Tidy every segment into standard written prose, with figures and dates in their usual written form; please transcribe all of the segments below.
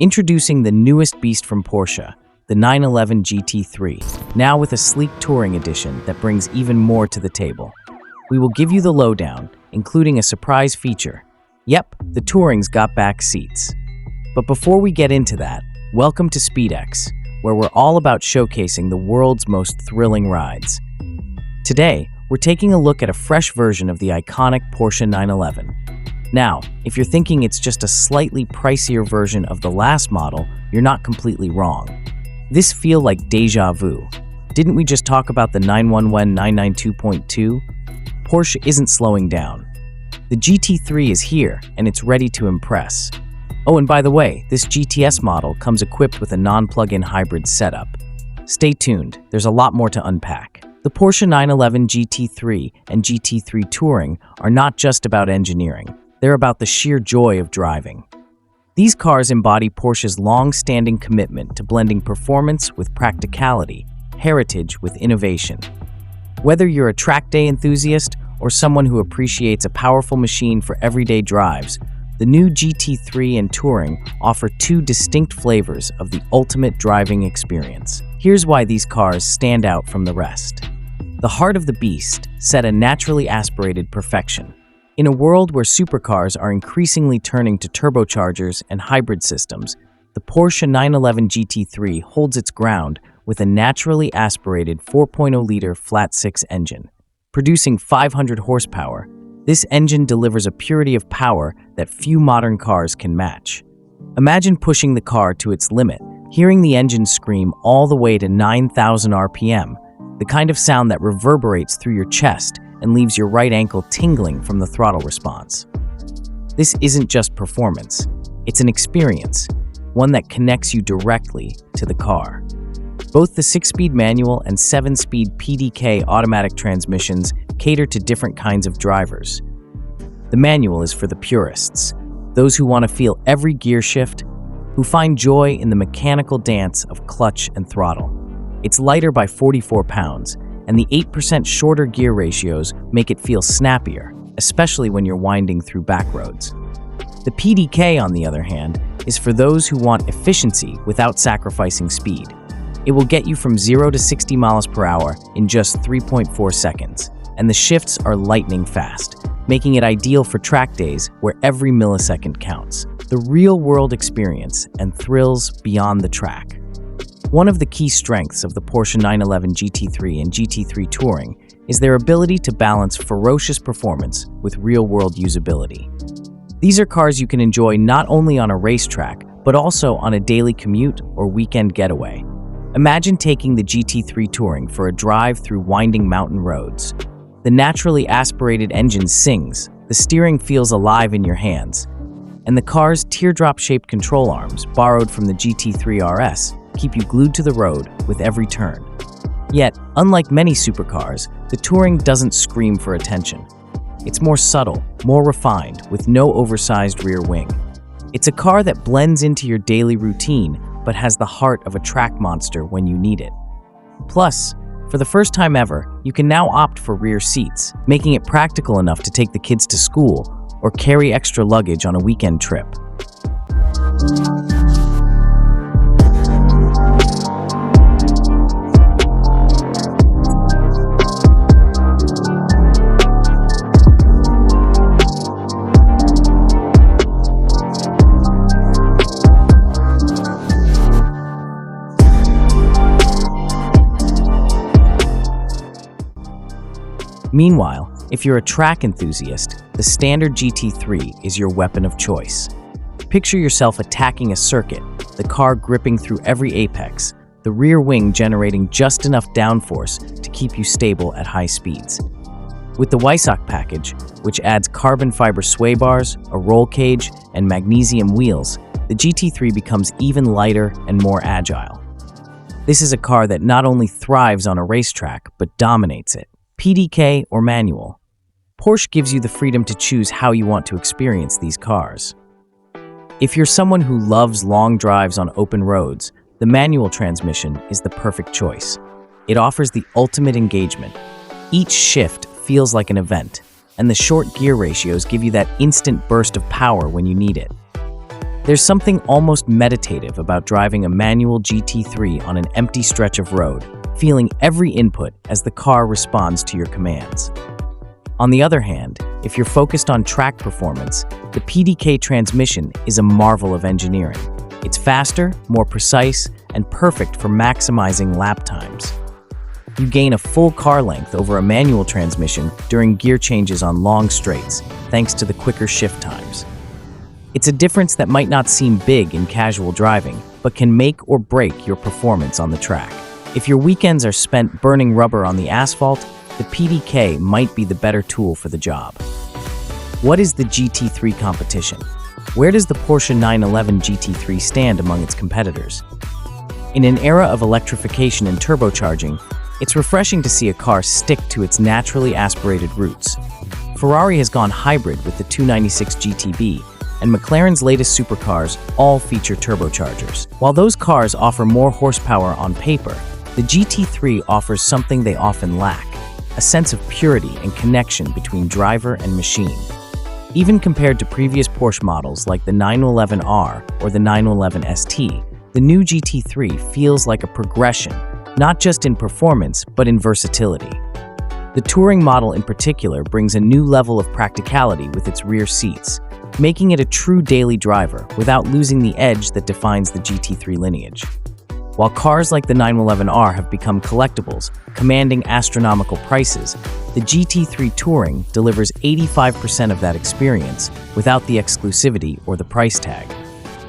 Introducing the newest beast from Porsche, the 911 GT3, now with a sleek touring edition that brings even more to the table. We will give you the lowdown, including a surprise feature. Yep, the Touring's got back seats. But before we get into that, welcome to SpeedX, where we're all about showcasing the world's most thrilling rides. Today, we're taking a look at a fresh version of the iconic Porsche 911. Now, if you're thinking it's just a slightly pricier version of the last model, you're not completely wrong. This feels like deja vu. Didn't we just talk about the 911 992.2? Porsche isn't slowing down. The GT3 is here, and it's ready to impress. Oh, and by the way, this GTS model comes equipped with a non-plug-in hybrid setup. Stay tuned, there's a lot more to unpack. The Porsche 911 GT3 and GT3 Touring are not just about engineering. They're about the sheer joy of driving. These cars embody Porsche's long-standing commitment to blending performance with practicality, heritage with innovation. Whether you're a track day enthusiast or someone who appreciates a powerful machine for everyday drives, the new GT3 and Touring offer two distinct flavors of the ultimate driving experience. Here's why these cars stand out from the rest. The heart of the beast, set a naturally aspirated perfection. In a world where supercars are increasingly turning to turbochargers and hybrid systems, the Porsche 911 GT3 holds its ground with a naturally aspirated 4.0-liter flat-six engine. Producing 500 horsepower, this engine delivers a purity of power that few modern cars can match. Imagine pushing the car to its limit, hearing the engine scream all the way to 9,000 RPM, the kind of sound that reverberates through your chest and leaves your right ankle tingling from the throttle response. This isn't just performance, it's an experience, one that connects you directly to the car. Both the 6-speed manual and 7-speed PDK automatic transmissions cater to different kinds of drivers. The manual is for the purists, those who want to feel every gear shift, who find joy in the mechanical dance of clutch and throttle. It's lighter by 44 pounds, and the 8% shorter gear ratios make it feel snappier, especially when you're winding through back roads. The PDK, on the other hand, is for those who want efficiency without sacrificing speed. It will get you from 0 to 60 miles per hour in just 3.4 seconds, and the shifts are lightning fast, making it ideal for track days where every millisecond counts. The real-world experience and thrills beyond the track. One of the key strengths of the Porsche 911 GT3 and GT3 Touring is their ability to balance ferocious performance with real-world usability. These are cars you can enjoy not only on a racetrack, but also on a daily commute or weekend getaway. Imagine taking the GT3 Touring for a drive through winding mountain roads. The naturally aspirated engine sings, the steering feels alive in your hands, and the car's teardrop-shaped control arms, borrowed from the GT3 RS, keep you glued to the road with every turn. Yet, unlike many supercars, the Touring doesn't scream for attention. It's more subtle, more refined, with no oversized rear wing. It's a car that blends into your daily routine, but has the heart of a track monster when you need it. Plus, for the first time ever, you can now opt for rear seats, making it practical enough to take the kids to school or carry extra luggage on a weekend trip. Meanwhile, if you're a track enthusiast, the standard GT3 is your weapon of choice. Picture yourself attacking a circuit, the car gripping through every apex, the rear wing generating just enough downforce to keep you stable at high speeds. With the Weissach package, which adds carbon fiber sway bars, a roll cage, and magnesium wheels, the GT3 becomes even lighter and more agile. This is a car that not only thrives on a racetrack, but dominates it. PDK or manual, Porsche gives you the freedom to choose how you want to experience these cars. If you're someone who loves long drives on open roads, the manual transmission is the perfect choice. It offers the ultimate engagement. Each shift feels like an event, and the short gear ratios give you that instant burst of power when you need it. There's something almost meditative about driving a manual GT3 on an empty stretch of road, feeling every input as the car responds to your commands. On the other hand, if you're focused on track performance, the PDK transmission is a marvel of engineering. It's faster, more precise, and perfect for maximizing lap times. You gain a full car length over a manual transmission during gear changes on long straights, thanks to the quicker shift times. It's a difference that might not seem big in casual driving, but can make or break your performance on the track. If your weekends are spent burning rubber on the asphalt, the PDK might be the better tool for the job. What is the GT3 competition? Where does the Porsche 911 GT3 stand among its competitors? In an era of electrification and turbocharging, it's refreshing to see a car stick to its naturally aspirated roots. Ferrari has gone hybrid with the 296 GTB, and McLaren's latest supercars all feature turbochargers. While those cars offer more horsepower on paper, the GT3 offers something they often lack: a sense of purity and connection between driver and machine. Even compared to previous Porsche models like the 911R or the 911 ST, the new GT3 feels like a progression, not just in performance, but in versatility. The Touring model in particular brings a new level of practicality with its rear seats, making it a true daily driver without losing the edge that defines the GT3 lineage. While cars like the 911R have become collectibles, commanding astronomical prices, the GT3 Touring delivers 85% of that experience without the exclusivity or the price tag.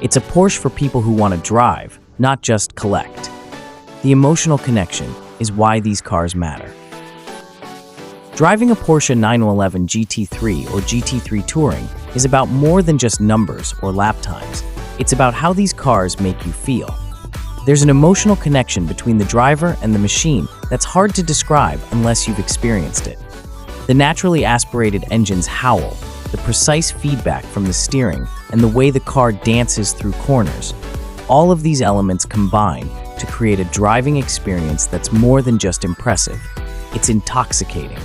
It's a Porsche for people who want to drive, not just collect. The emotional connection is why these cars matter. Driving a Porsche 911 GT3 or GT3 Touring is about more than just numbers or lap times. It's about how these cars make you feel. There's an emotional connection between the driver and the machine that's hard to describe unless you've experienced it. The naturally aspirated engine's howl, the precise feedback from the steering, and the way the car dances through corners, all of these elements combine to create a driving experience that's more than just impressive. It's intoxicating.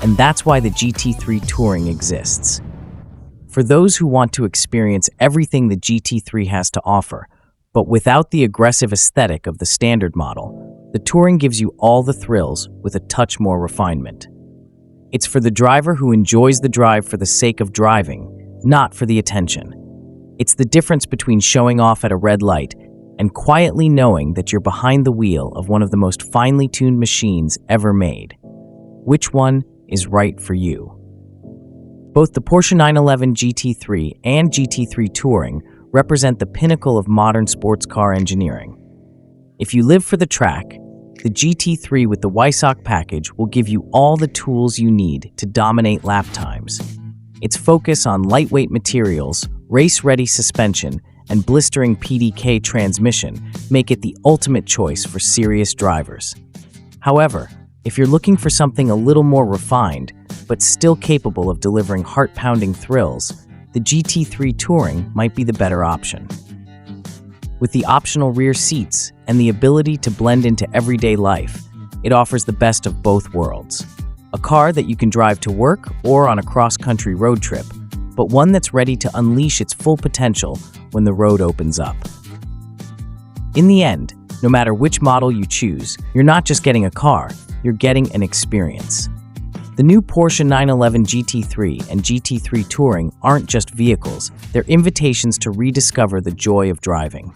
And that's why the GT3 Touring exists. For those who want to experience everything the GT3 has to offer, but without the aggressive aesthetic of the standard model, the Touring gives you all the thrills with a touch more refinement. It's for the driver who enjoys the drive for the sake of driving, not for the attention. It's the difference between showing off at a red light and quietly knowing that you're behind the wheel of one of the most finely tuned machines ever made. Which one is right for you? Both the Porsche 911 GT3 and GT3 Touring represent the pinnacle of modern sports car engineering. If you live for the track, the GT3 with the Weissach package will give you all the tools you need to dominate lap times. Its focus on lightweight materials, race-ready suspension, and blistering PDK transmission make it the ultimate choice for serious drivers. However, if you're looking for something a little more refined, but still capable of delivering heart-pounding thrills, the GT3 Touring might be the better option. With the optional rear seats and the ability to blend into everyday life, it offers the best of both worlds. A car that you can drive to work or on a cross-country road trip, but one that's ready to unleash its full potential when the road opens up. In the end, no matter which model you choose, you're not just getting a car, you're getting an experience. The new Porsche 911 GT3 and GT3 Touring aren't just vehicles, they're invitations to rediscover the joy of driving.